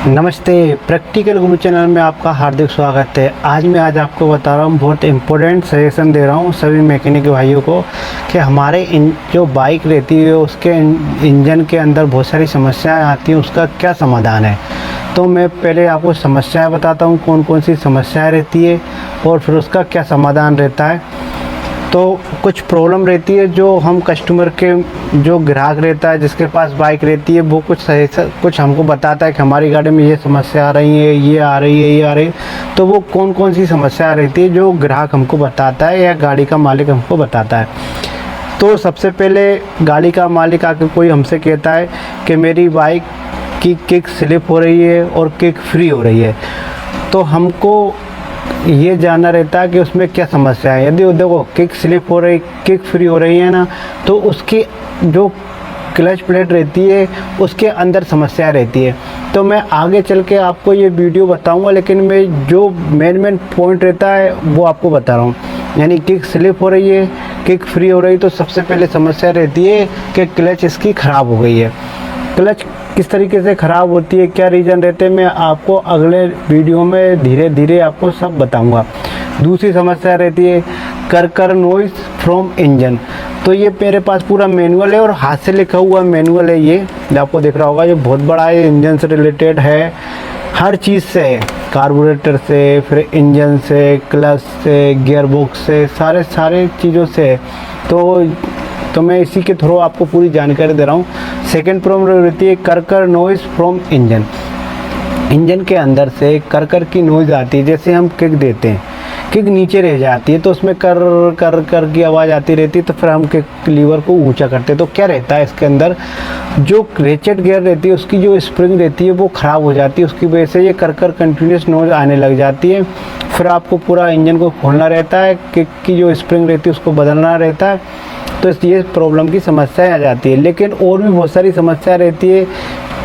नमस्ते, प्रैक्टिकल गुरु चैनल में आपका हार्दिक स्वागत है। आज आपको बता रहा हूँ, बहुत इम्पोर्टेंट सजेशन दे रहा हूँ सभी मैकेनिक भाइयों को कि हमारे जो बाइक रहती है उसके इंजन के अंदर बहुत सारी समस्याएं आती हैं, उसका क्या समाधान है। तो मैं पहले आपको समस्याएं बताता हूँ, कौन कौन सी समस्याएं रहती है और फिर उसका क्या समाधान रहता है। तो कुछ प्रॉब्लम रहती है जो हम कस्टमर के जो ग्राहक रहता है जिसके पास बाइक रहती है, वो कुछ हमको बताता है कि हमारी गाड़ी में ये समस्या आ रही है, ये आ रही है, ये आ रही है। तो वो कौन कौन सी समस्या रहती है जो ग्राहक हमको बताता है या गाड़ी का मालिक हमको बताता है। तो सबसे पहले गाड़ी का मालिक आकर कोई हमसे कहता है कि मेरी बाइक की किक स्लिप हो रही है और किक फ्री हो रही है। तो हमको ये जानना रहता है कि उसमें क्या समस्या है। यदि देखो किक स्लिप हो रही, किक फ्री हो रही है ना, तो उसकी जो क्लच प्लेट रहती है उसके अंदर समस्या रहती है। तो मैं आगे चल के आपको ये वीडियो बताऊंगा, लेकिन मैं जो मेन पॉइंट रहता है वो आपको बता रहा हूँ। यानी किक स्लिप हो रही है, किक फ्री हो रही, तो सबसे पहले समस्या रहती है कि क्लच इसकी ख़राब हो गई है। क्लच किस तरीके से ख़राब होती है, क्या रीज़न रहते हैं, मैं आपको अगले वीडियो में धीरे धीरे आपको सब बताऊंगा। दूसरी समस्या रहती है कर नॉइज़ फ्रॉम इंजन। तो ये मेरे पास पूरा मैनुअल है और हाथ से लिखा हुआ मैनुअल है। ये आपको दिख रहा होगा, ये बहुत बड़ा है, इंजन से रिलेटेड है, हर चीज़ से है, कार्बोरेटर से, फिर इंजन से, क्लच से, गियर बॉक्स से, सारे चीज़ों से है। तो मैं इसी के थ्रू आपको पूरी जानकारी दे रहा हूँ। सेकेंड प्रॉब्लम रहती है कर नॉइज़ फ्रॉम इंजन। इंजन के अंदर से कर की नॉइज़ आती है। जैसे हम किक देते हैं, किक नीचे रह जाती है तो उसमें कर की आवाज़ आती रहती है। तो फिर हम किक लीवर को ऊंचा करते हैं। तो क्या रहता है इसके अंदर, जो रेचेट गियर रहती है उसकी जो स्प्रिंग रहती है वो ख़राब हो जाती है। उसकी वजह से ये कर कंटिन्यूस नॉइज़ आने लग जाती है। फिर आपको पूरा इंजन को खोलना रहता है, किक की जो स्प्रिंग रहती है उसको बदलना रहता है। तो ये प्रॉब्लम की समस्या आ जाती है। लेकिन और भी बहुत सारी समस्या रहती है,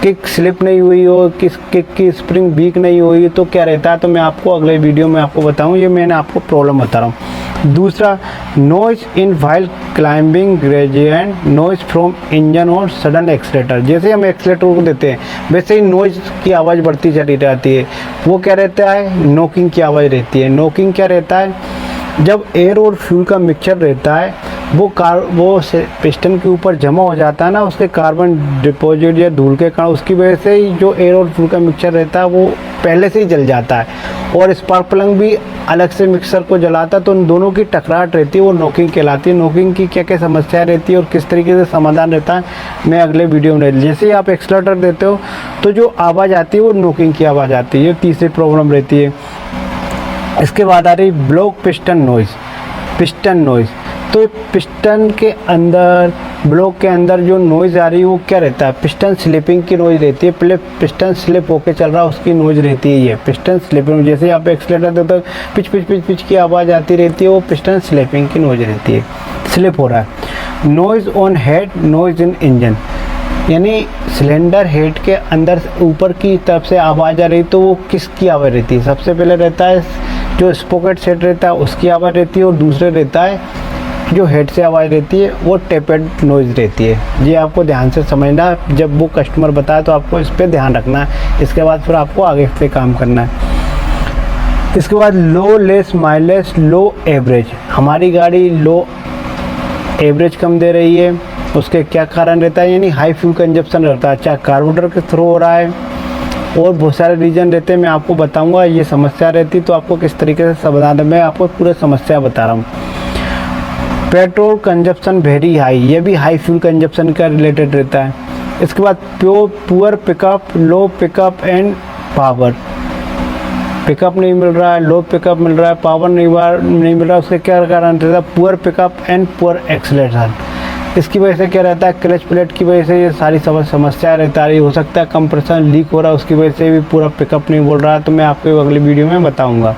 किक स्लिप नहीं हुई हो, किक की स्प्रिंग वीक नहीं हुई, तो क्या रहता है, तो मैं आपको अगले वीडियो में आपको बताऊं। ये मैंने आपको प्रॉब्लम बता रहा हूँ। दूसरा, noise in while climbing gradient, noise from engine और सडन एक्सीलेटर। जैसे हम एक्सीलेटर को देते हैं वैसे ही नॉइज़ की आवाज़ बढ़ती चली जाती है। वो क्या रहता है, नॉकिंग की आवाज़ रहती है। नॉकिंग क्या रहता है, जब एयर और फ्यूल का मिक्सचर रहता है वो पिस्टन के ऊपर जमा हो जाता है ना, उसके कार्बन डिपॉजिट या धूल के कारण, उसकी वजह से ही जो एयर और फ्यूल का मिक्सचर रहता है वो पहले से ही जल जाता है। और स्पार्क प्लग भी अलग से मिक्सर को जलाता है। तो उन दोनों की टकराहट रहती है, वो नॉकिंग कहलाती है। नॉकिंग की क्या क्या समस्या रहती है और किस तरीके से समाधान रहता है, मैं अगले वीडियो में। जैसे ही आप एक्सीलरेटर देते हो तो जो आवाज़ आती है वो नॉकिंग की आवाज़ आती है। ये तीसरी प्रॉब्लम रहती है। इसके बाद आ रही ब्लॉक पिस्टन नॉइज़। तो पिस्टन के अंदर, ब्लॉक के अंदर जो नॉइज़ आ रही है वो क्या रहता है, पिस्टन स्लिपिंग की नॉइज़ रहती है। पहले पिस्टन स्लिप होके चल रहा है उसकी नॉइज़ रहती है। ये पिस्टन स्लिपिंग, जैसे आप एक्सीलेटर देते हो पिच की आवाज़ आती रहती है, वो पिस्टन स्लिपिंग की नॉइज़ रहती है, स्लिप हो रहा है। Noise on head, noise in engine, यानी सिलेंडर हेड के अंदर ऊपर की तरफ से आवाज़ आ रही, तो वो किसकी आवाज़ रहती है। सबसे पहले रहता है जो स्पोकेट सेट रहता है उसकी आवाज़ रहती है, और दूसरे रहता है जो हेड से आवाज़ रहती है वो टेपेड नॉइज़ रहती है। ये आपको ध्यान से समझना, जब वो कस्टमर बताए तो आपको इस पर ध्यान रखना है। इसके बाद फिर आपको आगे पे काम करना है। इसके बाद लो लेस माइलेज, लो एवरेज। हमारी गाड़ी लो एवरेज कम दे रही है, उसके क्या कारण रहता है, यानी हाई फ्यूल कंजप्शन रहता है, चाहे कार्बोरेटर के थ्रू हो रहा है, और बहुत सारे रीज़न रहते हैं। मैं आपको बताऊंगा ये समस्या रहती तो आपको किस तरीके से समाधान है, मैं आपको पूरे समस्या बता रहा हूँ। पेट्रोल कंजप्शन वेरी हाई, ये भी हाई फ्यूल कंजप्शन का रिलेटेड रहता है। इसके बाद poor pickup, low pickup and power. Pickup नहीं मिल रहा है, लो पिकअप मिल रहा है, पावर नहीं मिल रहा है। उसके क्या कारण रहता है, poor pickup and poor acceleration. इसकी वजह से क्या रहता है, क्लच प्लेट की वजह से ये सारी समस्या रहता है। हो सकता है कंप्रेसर लीक हो रहा है, उसकी वजह से भी पूरा पिकअप नहीं बोल रहा है। तो मैं आपको अगली वीडियो में बताऊंगा।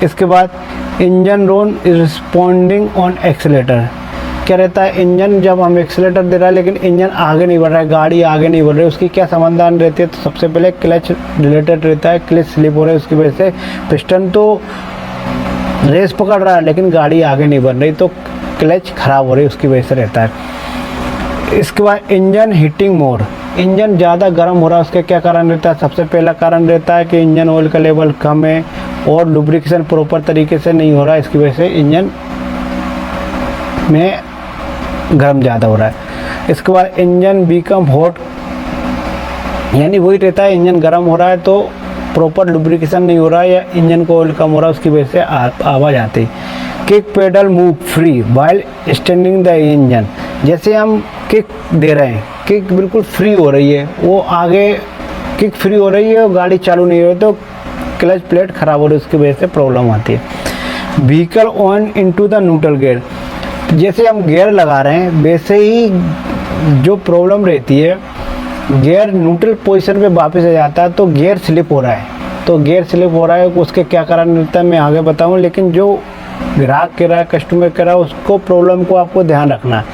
इसके बाद engine wrong responding on accelerator. क्या रहता है, इंजन जब हम एक्सीलेटर दे रहा है लेकिन इंजन आगे नहीं बढ़ रहा है, गाड़ी आगे नहीं बढ़ रही है, उसकी क्या समाधान रहती है। तो सबसे पहले क्लच रिलेटेड रहता है, क्लच स्लिप हो रहा है, उसकी वजह से पिस्टन तो रेस पकड़ रहा है लेकिन गाड़ी आगे नहीं बढ़ रही, तो क्लच ख़राब हो रही है, उसकी वजह से रहता है। इसके बाद इंजन हीटिंग मोड, इंजन ज़्यादा गर्म हो रहा है, उसके क्या कारण रहता है? सबसे पहला कारण रहता है कि इंजन ऑयल का लेवल कम है और लुब्रिकेशन प्रॉपर तरीके से नहीं हो रहा है, इसकी वजह से इंजन में गर्म ज़्यादा हो रहा है। इसके बाद इंजन बिकम हॉट, यानी वही रहता है इंजन गर्म हो रहा है तो प्रॉपर लुब्रिकेशन नहीं हो रहा है या इंजन को ऑयल कम हो रहा है, उसकी वजह से आवाज़ आती है। Kick pedal move free while standing the engine, जैसे हम किक दे रहे हैं, किक बिल्कुल फ्री हो रही है, वो आगे किक फ्री हो रही है और गाड़ी चालू नहीं हो रही तो क्लच प्लेट ख़राब हो रही है, उसकी वजह से प्रॉब्लम आती है। Vehicle on into the neutral gear, जैसे हम गियर लगा रहे हैं वैसे ही जो प्रॉब्लम रहती है, गियर न्यूट्रल पोजीशन पे वापस आ जाता है तो गियर स्लिप हो रहा है, तो गियर स्लिप हो रहा है उसके क्या कारण रहता है मैं आगे बताऊँ, लेकिन जो ग्राहक कह रहा है, कस्टमर कह रहा है, उसको प्रॉब्लम को आपको ध्यान रखना है।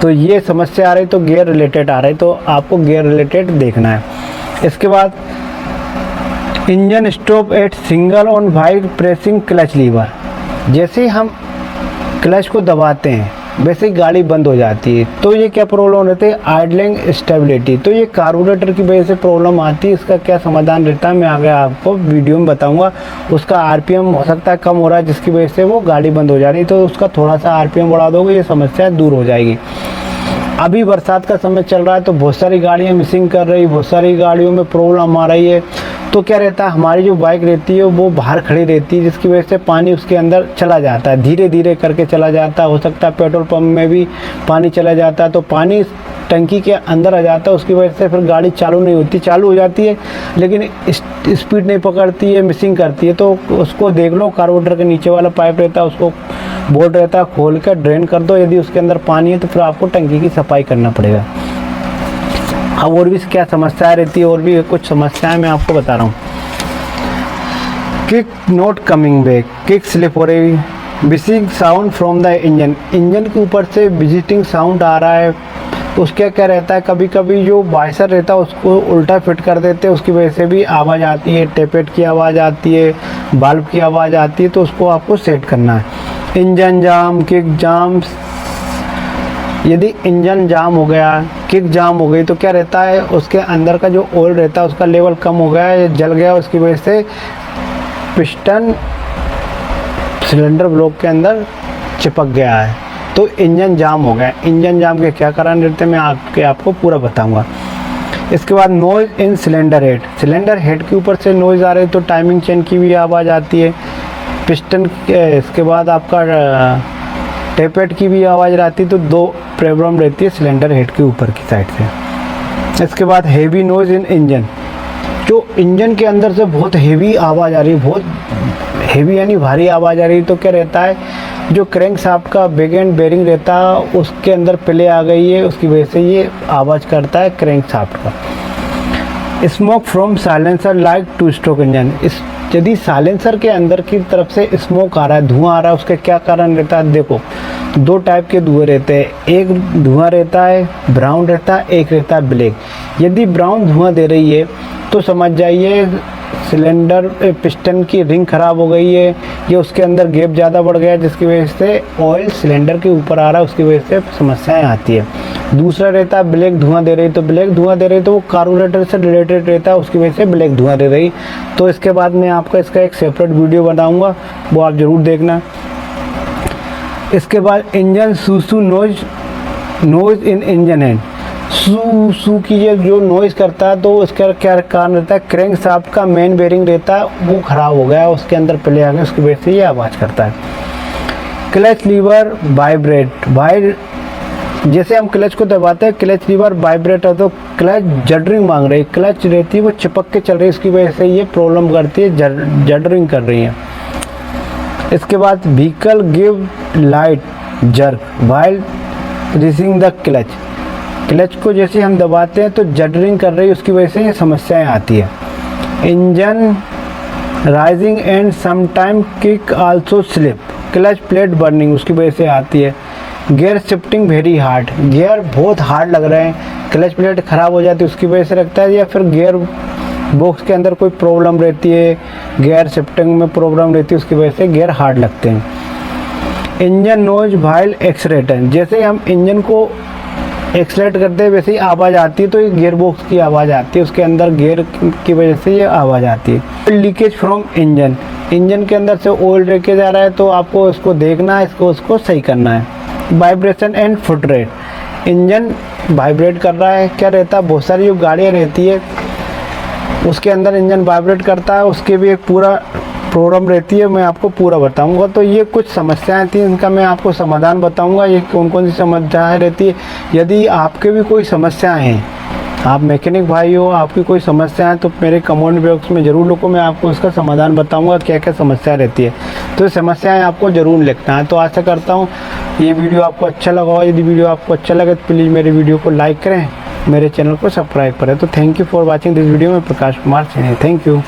तो ये समस्या आ रही तो गियर रिलेटेड आ रही तो आपको गियर रिलेटेड देखना है। इसके बाद engine stop at single on while pressing clutch lever, जैसे ही हम क्लच को दबाते हैं वैसे ही गाड़ी बंद हो जाती है, तो ये क्या प्रॉब्लम रहती है? आइडलिंग स्टेबिलिटी, तो ये कार्बोरेटर की वजह से प्रॉब्लम आती है। इसका क्या समाधान रहता है मैं आगे आपको वीडियो में बताऊंगा। उसका आरपीएम हो सकता है कम हो रहा है जिसकी वजह से वो गाड़ी बंद हो जा रही है, तो उसका थोड़ा सा आरपीएम बढ़ा दोगे ये समस्या दूर हो जाएगी। अभी बरसात का समय चल रहा है तो बहुत सारी गाड़ियाँ मिसिंग कर रही, बहुत सारी गाड़ियों में प्रॉब्लम आ रही है, तो क्या रहता है हमारी जो बाइक रहती है वो बाहर खड़ी रहती है जिसकी वजह से पानी उसके अंदर चला जाता है, धीरे धीरे करके चला जाता है। हो सकता है पेट्रोल पंप में भी पानी चला जाता है तो पानी टंकी के अंदर आ जाता है, उसकी वजह से फिर गाड़ी चालू नहीं होती, चालू हो जाती है लेकिन स्पीड नहीं पकड़ती है, मिसिंग करती है। तो उसको देख लो, कार्बोरेटर के नीचे वाला पाइप रहता है उसको बोल्ट रहता है खोल कर ड्रेन कर दो, यदि उसके अंदर पानी है तो फिर आपको टंकी की सफाई करना पड़ेगा। अब और भी क्या समस्याएं रहती है, और भी कुछ समस्याएं मैं आपको बता रहा हूँ। Kick not coming back, kick slip हो रही, visiting sound from the engine, engine के ऊपर से विजिटिंग साउंड आ रहा है, उसके क्या रहता है कभी कभी जो वाइसर रहता है उसको उल्टा फिट कर देते हैं, उसकी वजह से भी आवाज़ आती है, टेपेट की आवाज़ आती है, बल्ब की आवाज़ आती है, तो उसको आपको सेट करना है। इंजन जाम, किक जाम, यदि इंजन जाम हो गया, किक जाम हो गई तो क्या रहता है उसके अंदर का जो ऑयल रहता है उसका लेवल कम हो गया है, जल गया, उसकी वजह से पिस्टन सिलेंडर ब्लॉक के अंदर चिपक गया है तो इंजन जाम हो गया। इंजन जाम के क्या कारण रहते हैं मैं आपको पूरा बताऊंगा। इसके बाद नॉइज़ इन सिलेंडर हेड, सिलेंडर हेड के ऊपर से नॉइज़ आ रही है तो टाइमिंग चेन की भी आवाज़ आती है, पिस्टन इसके बाद आपका टेपेट की भी आवाज़ आती है, तो दो प्रॉब्लम रहती है सिलेंडर हेड के ऊपर की साइड से। इसके बाद हेवी नॉइज़ इन इंजन, जो इंजन के अंदर से बहुत हेवी आवाज़ आ रही है, बहुत हेवी यानी भारी आवाज़ आ रही है, तो क्या रहता है जो क्रैंक शाफ्ट का बैक एंड बेरिंग रहता है उसके अंदर प्ले आ गई है, उसकी वजह से ये आवाज़ करता है क्रैंक शाफ्ट का। Smoke from silencer like two stroke engine, इस यदि साइलेंसर के अंदर की तरफ से स्मोक आ रहा है, धुआं आ रहा है, उसके क्या कारण रहता है? देखो दो टाइप के धुएं रहते हैं, एक धुआं रहता है ब्राउन रहता है, एक रहता है ब्लैक। यदि ब्राउन धुआं दे रही है तो समझ जाइए सिलेंडर पिस्टन की रिंग ख़राब हो गई है या उसके अंदर गैप ज़्यादा बढ़ गया जिसकी वजह से ऑयल सिलेंडर के ऊपर आ रहा है, उसकी वजह से समस्याएं आती है। दूसरा रहता है ब्लैक धुआं दे रही, तो ब्लैक धुआं दे रही तो वो कार्बोरेटर से रिलेटेड रहता है, उसकी वजह से ब्लैक धुआं दे रही। तो इसके बाद मैं आपका इसका एक सेपरेट वीडियो बनाऊँगा, वो आप ज़रूर देखना। इसके बाद इंजन सूसू नॉइज़ इन इंजन हैंड, सू की जो नॉइज़ करता है तो उसका क्या कारण रहता है? क्रैंक शाफ्ट का मेन बेरिंग रहता है वो ख़राब हो गया, उसके अंदर प्ले आ गया, उसकी वजह से ये आवाज़ करता है। क्लच लीवर वाइब्रेट, जैसे हम क्लच को दबाते हैं क्लच लीवर वाइब्रेट है तो क्लच जडरिंग मांग रही है, क्लच रहती है वो चिपक के चल रही है, इसकी वजह से ये प्रॉब्लम करती है, जडरिंग कर रही है। इसके बाद vehicle give light jerk while releasing the clutch, clutch को जैसे हम दबाते हैं तो जडरिंग कर रही है, उसकी वजह से ये समस्याएं आती है। Engine rising and sometime kick also slip, clutch plate burning उसकी वजह से आती है। Gear shifting very hard, gear बहुत हार्ड लग रहे हैं, क्लच प्लेट ख़राब हो जाती है उसकी वजह से लगता है, या फिर गियर बॉक्स के अंदर कोई प्रॉब्लम रहती है, गियर शिफ्टिंग में प्रॉब्लम रहती है, उसकी वजह से गियर हार्ड लगते हैं। इंजन नॉइज वाइल एक्सलेटर, जैसे हम इंजन को एक्सलेट करते हैं वैसे ही आवाज़ आती है, तो ये गियर बॉक्स की आवाज़ आती है, उसके अंदर गियर की वजह से ये आवाज़ आती है। लीकेज फ्रॉम इंजन, इंजन के अंदर से ऑयल लीकेज आ रहा है तो आपको इसको देखना है, उसको सही करना है। Vibration and foot rate, engine vibrate कर रहा है, क्या रहता है बहुत सारी जो गाड़ियाँ रहती है उसके अंदर इंजन वाइब्रेट करता है, उसके भी एक पूरा प्रॉब्लम रहती है, मैं आपको पूरा बताऊंगा। तो ये कुछ समस्याएं थी, इनका मैं आपको समाधान बताऊंगा, ये कौन कौन सी समस्याएं रहती है। यदि आपके भी कोई समस्याएं हैं, आप मैकेनिक भाई हो, आपकी कोई समस्या है तो मेरे कमेंट बॉक्स में ज़रूर लिखो, मैं आपको उसका समाधान बताऊंगा क्या क्या समस्या रहती है। तो समस्याएं आपको ज़रूर लिखना है। तो आशा करता हूँ ये वीडियो आपको अच्छा लगा होगा। यदि वीडियो आपको अच्छा लगे तो प्लीज़ मेरे वीडियो को लाइक करें, मेरे चैनल को सब्सक्राइब करें। तो thank you for watching this video में प्रकाश कुमार सिंह, थैंक यू।